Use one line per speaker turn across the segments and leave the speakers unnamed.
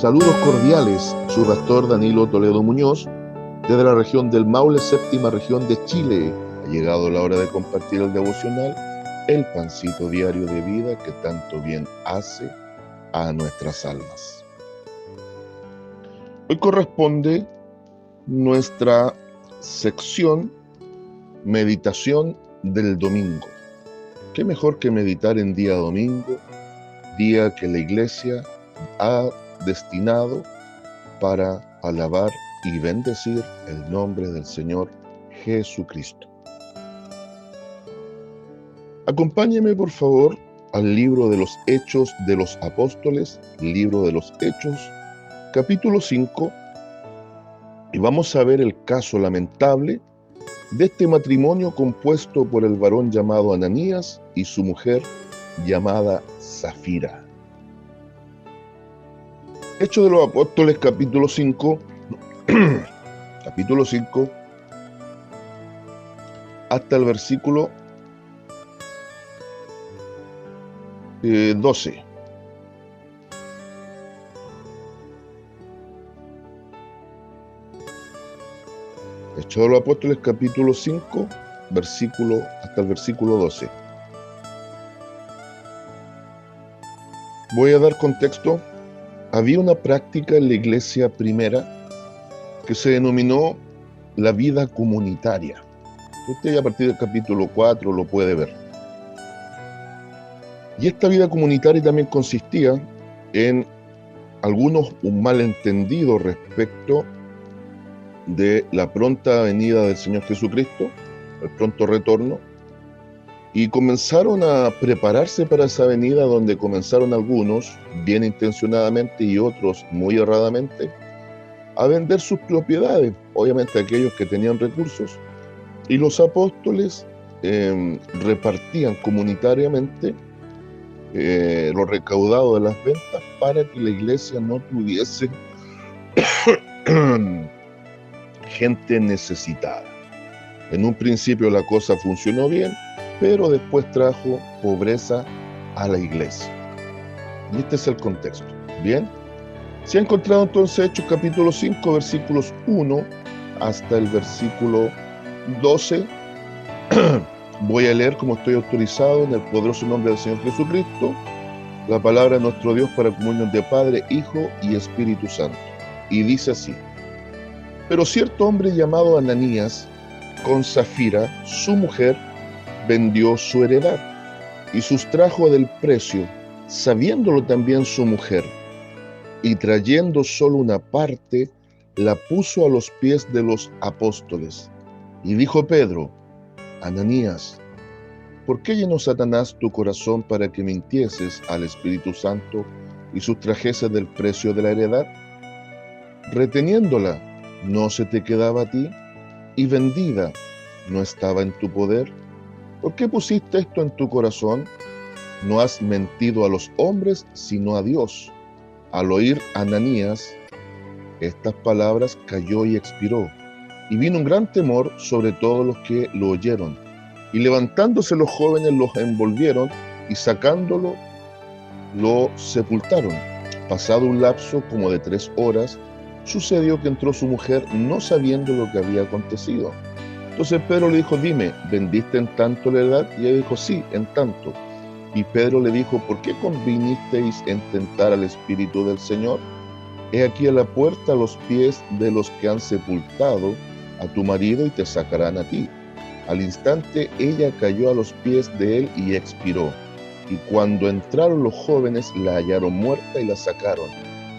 Saludos cordiales, su pastor Danilo Toledo Muñoz, desde la región del Maule, séptima región de Chile. Ha llegado la hora de compartir el devocional, el pancito diario de vida que tanto bien hace a nuestras almas. Hoy corresponde nuestra sección Meditación del Domingo. ¿Qué mejor que meditar en día domingo, día que la Iglesia ha destinado para alabar y bendecir el nombre del Señor Jesucristo? Acompáñeme por favor al libro de los Hechos de los Apóstoles, libro de los Hechos, capítulo 5, y vamos a ver el caso lamentable de este matrimonio compuesto por el varón llamado Ananías y su mujer llamada Safira. Hechos de los Apóstoles, capítulo 5, capítulo 5, hasta el versículo 12. Hechos de los Apóstoles, capítulo 5, hasta el versículo 12. Voy a dar contexto. Había una práctica en la iglesia primera que se denominó la vida comunitaria. Usted a partir del capítulo 4 lo puede ver. Y esta vida comunitaria también consistía en un malentendido respecto de la pronta venida del Señor Jesucristo, el pronto retorno, y comenzaron a prepararse para esa venida, donde comenzaron algunos, bien intencionadamente y otros muy erradamente, a vender sus propiedades, obviamente aquellos que tenían recursos, y los apóstoles repartían comunitariamente lo recaudado de las ventas para que la iglesia no tuviese gente necesitada. En un principio la cosa funcionó bien, pero después trajo pobreza a la iglesia. Y este es el contexto. Bien, se ha encontrado entonces Hechos capítulo 5, versículos 1 hasta el versículo 12. Voy a leer como estoy autorizado en el poderoso nombre del Señor Jesucristo, la palabra de nuestro Dios para comunión de Padre, Hijo y Espíritu Santo. Y dice así: pero cierto hombre llamado Ananías, con Safira, su mujer, vendió su heredad y sustrajo del precio, sabiéndolo también su mujer, y trayendo solo una parte, la puso a los pies de los apóstoles. Y dijo Pedro: Ananías, ¿por qué llenó Satanás tu corazón para que mintieses al Espíritu Santo y sustrajeses del precio de la heredad? Reteniéndola, ¿no se te quedaba a ti? Y vendida, ¿no estaba en tu poder? ¿Por qué pusiste esto en tu corazón? No has mentido a los hombres, sino a Dios. Al oír Ananías estas palabras, cayó y expiró. Y vino un gran temor sobre todos los que lo oyeron. Y levantándose los jóvenes, los envolvieron y sacándolo, lo sepultaron. Pasado un lapso como de 3 horas, sucedió que entró su mujer, no sabiendo lo que había acontecido. Entonces Pedro le dijo: dime, ¿vendiste en tanto la heredad? Y ella dijo: sí, en tanto. Y Pedro le dijo: ¿por qué convinisteis en tentar al Espíritu del Señor? He aquí a la puerta los pies de los que han sepultado a tu marido y te sacarán a ti. Al instante ella cayó a los pies de él y expiró. Y cuando entraron los jóvenes, la hallaron muerta y la sacaron,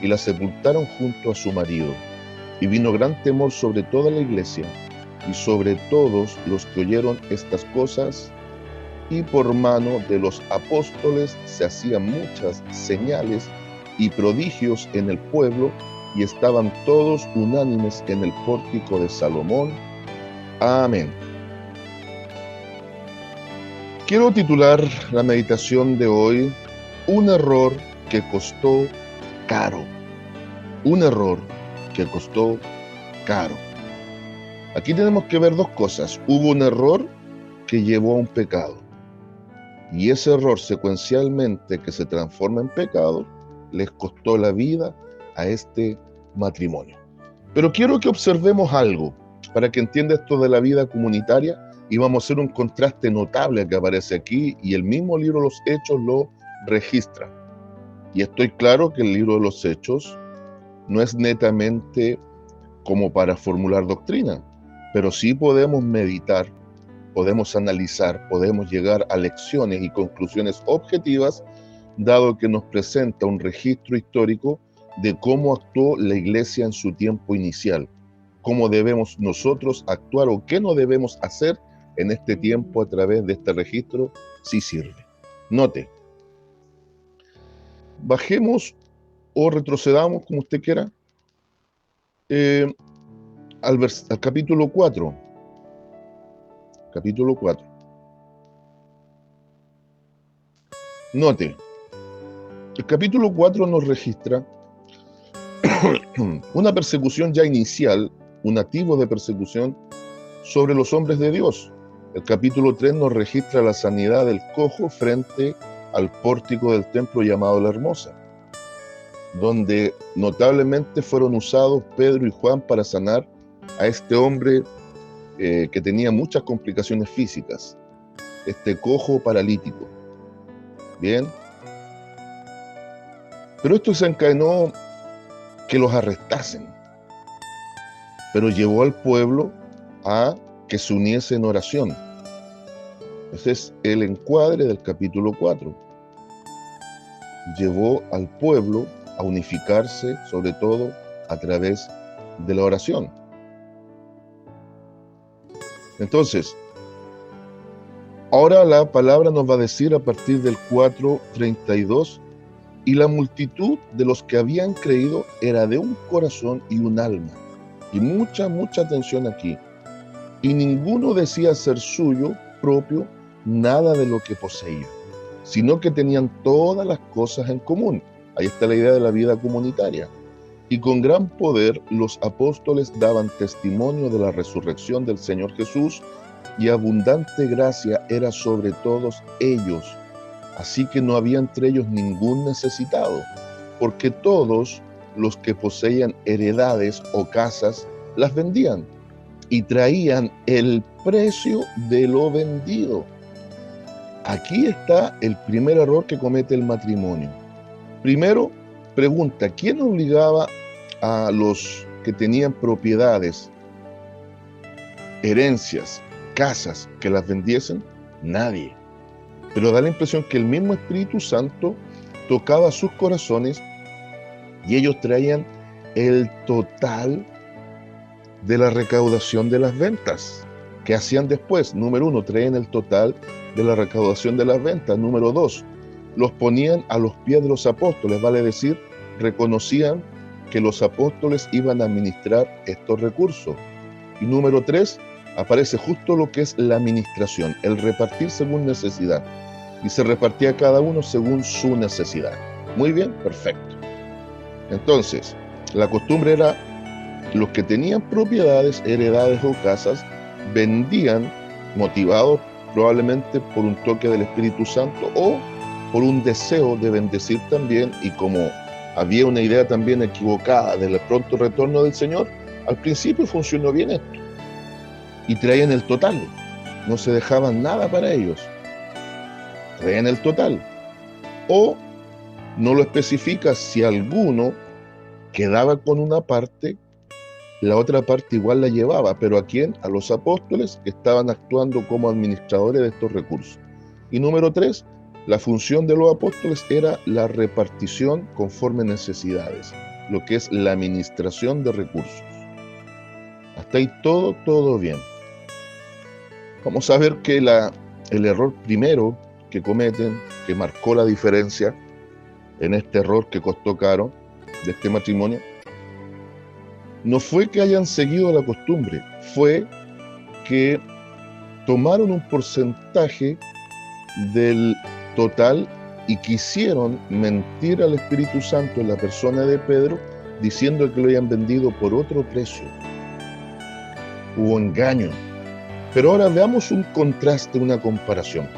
y la sepultaron junto a su marido. Y vino gran temor sobre toda la iglesia y sobre todos los que oyeron estas cosas, y por mano de los apóstoles se hacían muchas señales y prodigios en el pueblo, y estaban todos unánimes en el pórtico de Salomón. Amén. Quiero titular la meditación de hoy: un error que costó caro. Un error que costó caro. Aquí tenemos que ver dos cosas. Hubo un error que llevó a un pecado. Y ese error secuencialmente que se transforma en pecado les costó la vida a este matrimonio. Pero quiero que observemos algo para que entienda esto de la vida comunitaria, y vamos a hacer un contraste notable que aparece aquí, y el mismo libro de los Hechos lo registra. Y estoy claro que el libro de los Hechos no es netamente como para formular doctrina, pero sí podemos meditar, podemos analizar, podemos llegar a lecciones y conclusiones objetivas, dado que nos presenta un registro histórico de cómo actuó la iglesia en su tiempo inicial, cómo debemos nosotros actuar o qué no debemos hacer en este tiempo a través de este registro, si sirve. Note, bajemos o retrocedamos, como usted quiera, al capítulo 4. Capítulo 4. Note, el capítulo 4 nos registra una persecución ya inicial, un activo de persecución sobre los hombres de Dios. El capítulo 3 nos registra la sanidad del cojo frente al pórtico del templo llamado La Hermosa, donde notablemente fueron usados Pedro y Juan para sanar a este hombre que tenía muchas complicaciones físicas, este cojo paralítico. Bien. Pero esto desencadenó que los arrestasen, pero llevó al pueblo a que se uniese en oración. Ese es el encuadre del capítulo 4. Llevó al pueblo a unificarse, sobre todo a través de la oración. Entonces, ahora la palabra nos va a decir a partir del 4:32, y la multitud de los que habían creído era de un corazón y un alma. Y mucha atención aquí. Y ninguno decía ser suyo propio nada de lo que poseía, sino que tenían todas las cosas en común. Ahí está la idea de la vida comunitaria. Y con gran poder los apóstoles daban testimonio de la resurrección del Señor Jesús, y abundante gracia era sobre todos ellos. Así que no había entre ellos ningún necesitado, porque todos los que poseían heredades o casas las vendían y traían el precio de lo vendido. Aquí está el primer error que comete el matrimonio. Primero, pregunta, ¿quién obligaba a los que tenían propiedades, herencias, casas, que las vendiesen? Nadie. Pero da la impresión que el mismo Espíritu Santo tocaba sus corazones y ellos traían el total de la recaudación de las ventas. ¿Qué hacían después? Número 1, traían el total de la recaudación de las ventas. Número 2, los ponían a los pies de los apóstoles, vale decir, reconocían que los apóstoles iban a administrar estos recursos. Y número 3, aparece justo lo que es la administración, el repartir según necesidad. Y se repartía cada uno según su necesidad. Muy bien, perfecto. Entonces, la costumbre era, los que tenían propiedades, heredades o casas, vendían, motivados probablemente por un toque del Espíritu Santo o por un deseo de bendecir también, y como había una idea también equivocada del pronto retorno del Señor, al principio funcionó bien esto. Y traían el total, no se dejaban nada para ellos. Traían el total. O no lo especifica, si alguno quedaba con una parte, la otra parte igual la llevaba. ¿Pero a quién? A los apóstoles, que estaban actuando como administradores de estos recursos. Y número 3, la función de los apóstoles era la repartición conforme necesidades, lo que es la administración de recursos. Hasta ahí todo bien. Vamos a ver que el error primero que cometen, que marcó la diferencia en este error que costó caro de este matrimonio, no fue que hayan seguido la costumbre, fue que tomaron un porcentaje del total y quisieron mentir al Espíritu Santo en la persona de Pedro, diciendo que lo habían vendido por otro precio. Hubo engaño. Pero ahora veamos un contraste, una comparación.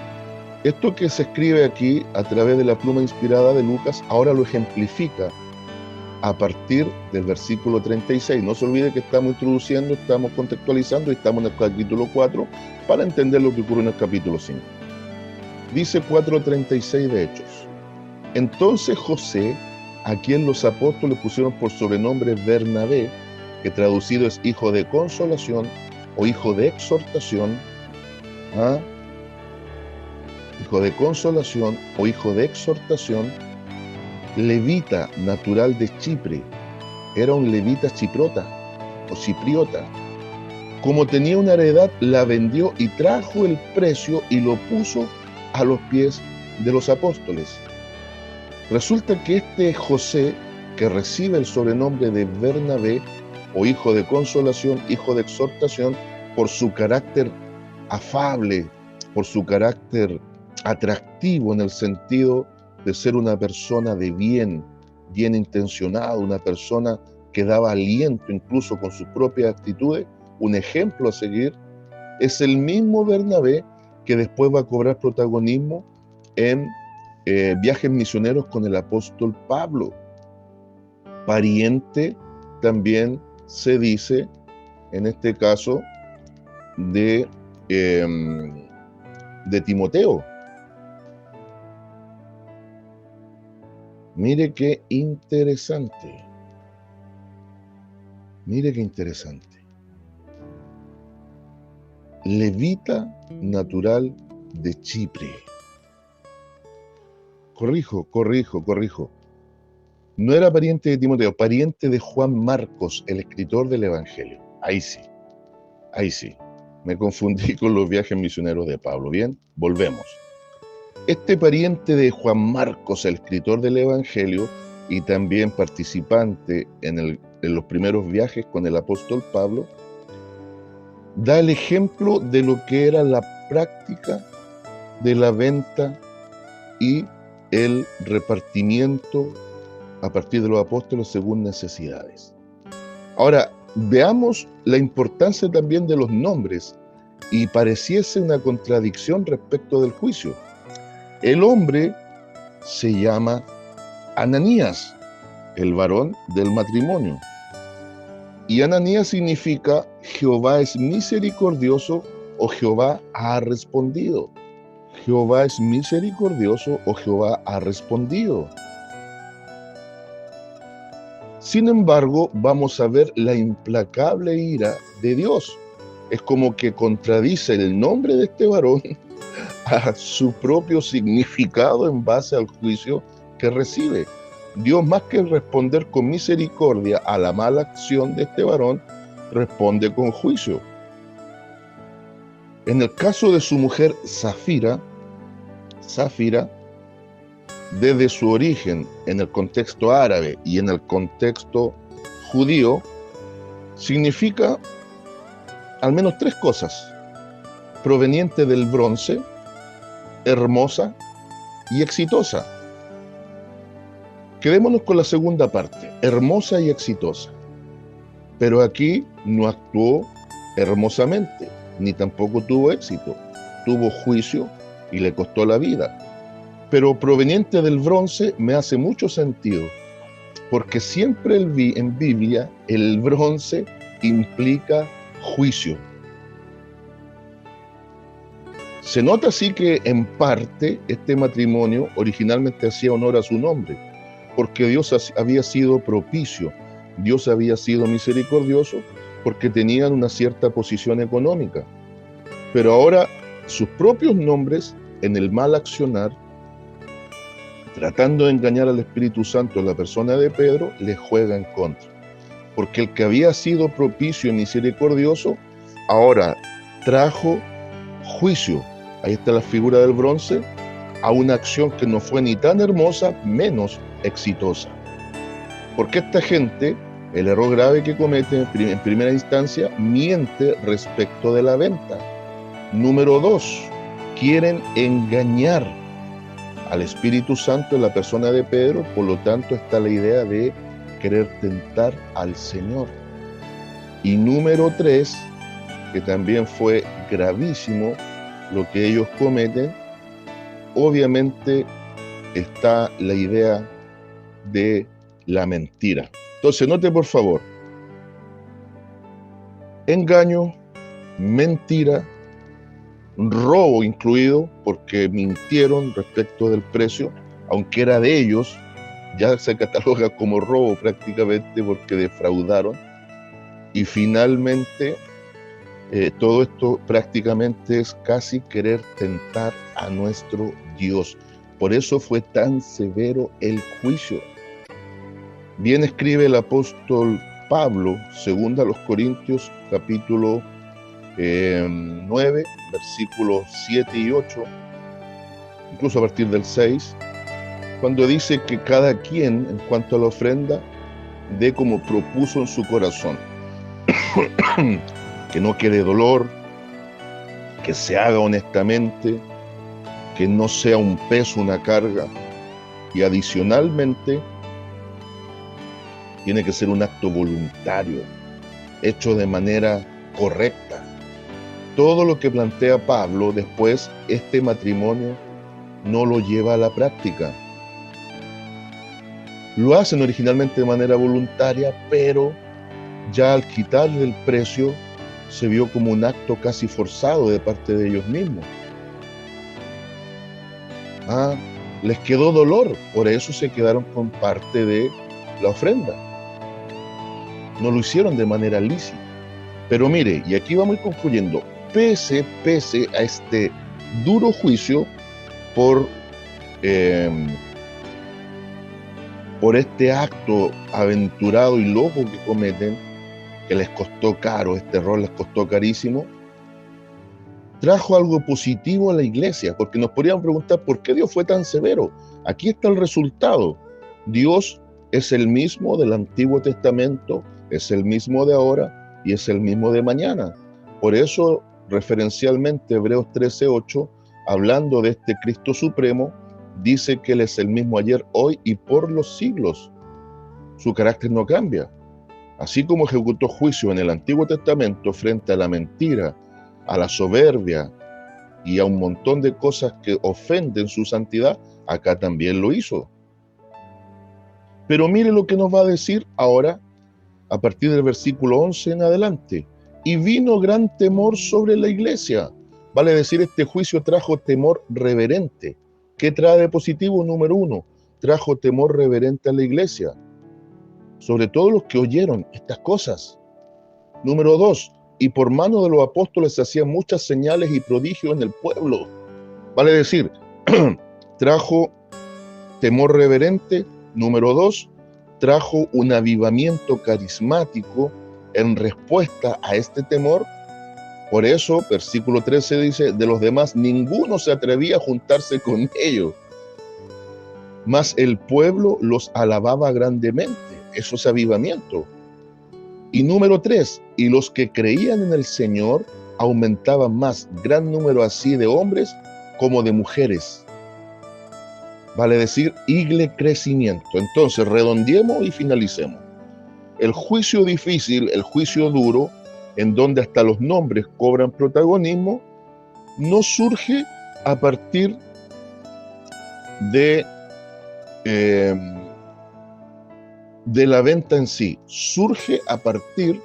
Esto que se escribe aquí a través de la pluma inspirada de Lucas, ahora lo ejemplifica a partir del versículo 36. No se olvide que estamos introduciendo, estamos contextualizando y estamos en el capítulo 4 para entender lo que ocurre en el capítulo 5. Dice 4:36 de Hechos. Entonces José, a quien los apóstoles pusieron por sobrenombre Bernabé, que traducido es hijo de consolación o hijo de exhortación, hijo de consolación o hijo de exhortación, levita natural de Chipre, era un levita chiprota o chipriota. Como tenía una heredad, la vendió y trajo el precio y lo puso a los pies de los apóstoles. Resulta que este José, que recibe el sobrenombre de Bernabé, o hijo de consolación, hijo de exhortación, por su carácter afable, por su carácter atractivo en el sentido de ser una persona de bien, bien intencionada, una persona que daba aliento incluso con sus propias actitudes, un ejemplo a seguir, es el mismo Bernabé que después va a cobrar protagonismo en viajes misioneros con el apóstol Pablo. Pariente también se dice, en este caso, de Timoteo. Mire qué interesante. Mire qué interesante. Levita natural de Chipre. Corrijo. No era pariente de Timoteo, pariente de Juan Marcos, el escritor del Evangelio. Ahí sí. Me confundí con los viajes misioneros de Pablo. Bien, volvemos. Este pariente de Juan Marcos, el escritor del Evangelio, y también participante en los primeros viajes con el apóstol Pablo, da el ejemplo de lo que era la práctica de la venta y el repartimiento a partir de los apóstoles según necesidades. Ahora, veamos la importancia también de los nombres y pareciese una contradicción respecto del juicio. El hombre se llama Ananías, el varón del matrimonio. Y Ananías significa Jehová es misericordioso o Jehová ha respondido. Jehová es misericordioso o Jehová ha respondido. Sin embargo, vamos a ver la implacable ira de Dios. Es como que contradice el nombre de este varón a su propio significado en base al juicio que recibe. Dios, más que responder con misericordia a la mala acción de este varón, responde con juicio. En el caso de su mujer Safira, desde su origen en el contexto árabe y en el contexto judío, significa al menos tres cosas: proveniente del bronce, hermosa y exitosa. Quedémonos con la segunda parte, hermosa y exitosa. Pero aquí no actuó hermosamente, ni tampoco tuvo éxito. Tuvo juicio y le costó la vida. Pero proveniente del bronce me hace mucho sentido, porque siempre en Biblia el bronce implica juicio. Se nota así que en parte este matrimonio originalmente hacía honor a su nombre, porque Dios había sido propicio, Dios había sido misericordioso, porque tenían una cierta posición económica. Pero ahora sus propios nombres, en el mal accionar, tratando de engañar al Espíritu Santo en la persona de Pedro, les juega en contra. Porque el que había sido propicio y misericordioso, ahora trajo juicio. Ahí está la figura del bronce, a una acción que no fue ni tan hermosa, menos exitosa. Porque esta gente, el error grave que comete en primera instancia, miente respecto de la venta. Número 2, quieren engañar al Espíritu Santo en la persona de Pedro, por lo tanto está la idea de querer tentar al Señor. Y número 3, que también fue gravísimo lo que ellos cometen, obviamente está la idea de la mentira. Entonces, note por favor, engaño, mentira, robo incluido, porque mintieron respecto del precio, aunque era de ellos, ya se cataloga como robo prácticamente porque defraudaron. Y finalmente, todo esto prácticamente es casi querer tentar a nuestro Dios. Por eso fue tan severo el juicio. Bien escribe el apóstol Pablo, segunda a los Corintios, capítulo 9, versículos 7 y 8, incluso a partir del 6, cuando dice que cada quien, en cuanto a la ofrenda, dé como propuso en su corazón, que no quede dolor, que se haga honestamente, que no sea un peso, una carga, y adicionalmente tiene que ser un acto voluntario, hecho de manera correcta. Todo lo que plantea Pablo, después este matrimonio no lo lleva a la práctica. Lo hacen originalmente de manera voluntaria, pero ya al quitarle el precio se vio como un acto casi forzado de parte de ellos mismos. Les quedó dolor, por eso se quedaron con parte de la ofrenda. No lo hicieron de manera lícita. Pero mire, y aquí vamos a ir concluyendo, pese a este duro juicio por este acto aventurado y loco que cometen, que les costó caro, este error les costó carísimo, trajo algo positivo a la iglesia, porque nos podrían preguntar por qué Dios fue tan severo. Aquí está el resultado. Dios es el mismo del Antiguo Testamento, es el mismo de ahora y es el mismo de mañana. Por eso, referencialmente, Hebreos 13:8, hablando de este Cristo Supremo, dice que Él es el mismo ayer, hoy y por los siglos. Su carácter no cambia. Así como ejecutó juicio en el Antiguo Testamento frente a la mentira, a la soberbia y a un montón de cosas que ofenden su santidad, acá también lo hizo. Pero mire lo que nos va a decir ahora a partir del versículo 11 en adelante. Y vino gran temor sobre la iglesia. Vale decir, este juicio trajo temor reverente. ¿Qué trae de positivo? Número 1, trajo temor reverente a la iglesia, sobre todo los que oyeron estas cosas. Número 2, y por mano de los apóstoles se hacían muchas señales y prodigios en el pueblo. Vale decir, trajo temor reverente. Número 2, trajo un avivamiento carismático en respuesta a este temor. Por eso, versículo 13 dice, de los demás ninguno se atrevía a juntarse con ellos, mas el pueblo los alababa grandemente. Eso es avivamiento. Y número 3, y los que creían en el Señor aumentaban más, gran número así de hombres como de mujeres. Vale decir, igle crecimiento. Entonces, redondeemos y finalicemos. El juicio difícil, el juicio duro, en donde hasta los nombres cobran protagonismo, no surge a partir de la venta en sí, surge a partir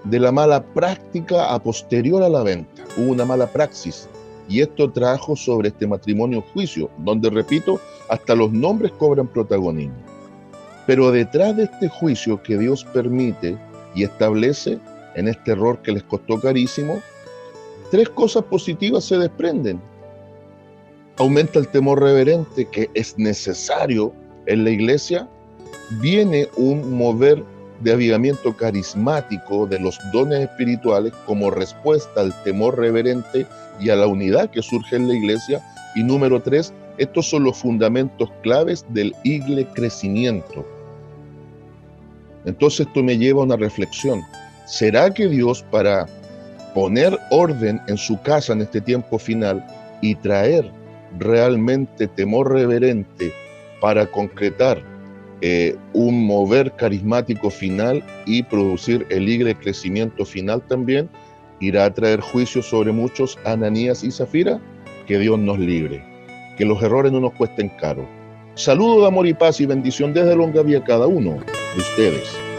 de la mala práctica a posterior a la venta. Hubo una mala praxis y esto trajo sobre este matrimonio juicio, donde, repito, hasta los nombres cobran protagonismo. Pero detrás de este juicio que Dios permite y establece en este error que les costó carísimo, 3 cosas positivas se desprenden. Aumenta el temor reverente que es necesario en la iglesia. Viene un mover de avivamiento carismático de los dones espirituales como respuesta al temor reverente y a la unidad que surge en la iglesia. Y número 3, estos son los fundamentos claves del igle crecimiento. Entonces esto me lleva a una reflexión. ¿Será que Dios, para poner orden en su casa en este tiempo final y traer realmente temor reverente para concretar un mover carismático final y producir el igle crecimiento final también, irá a traer juicio sobre muchos Ananías y Zafira? Que Dios nos libre, que los errores no nos cuesten caro. Saludo de amor y paz y bendición desde Longaví a cada uno de ustedes.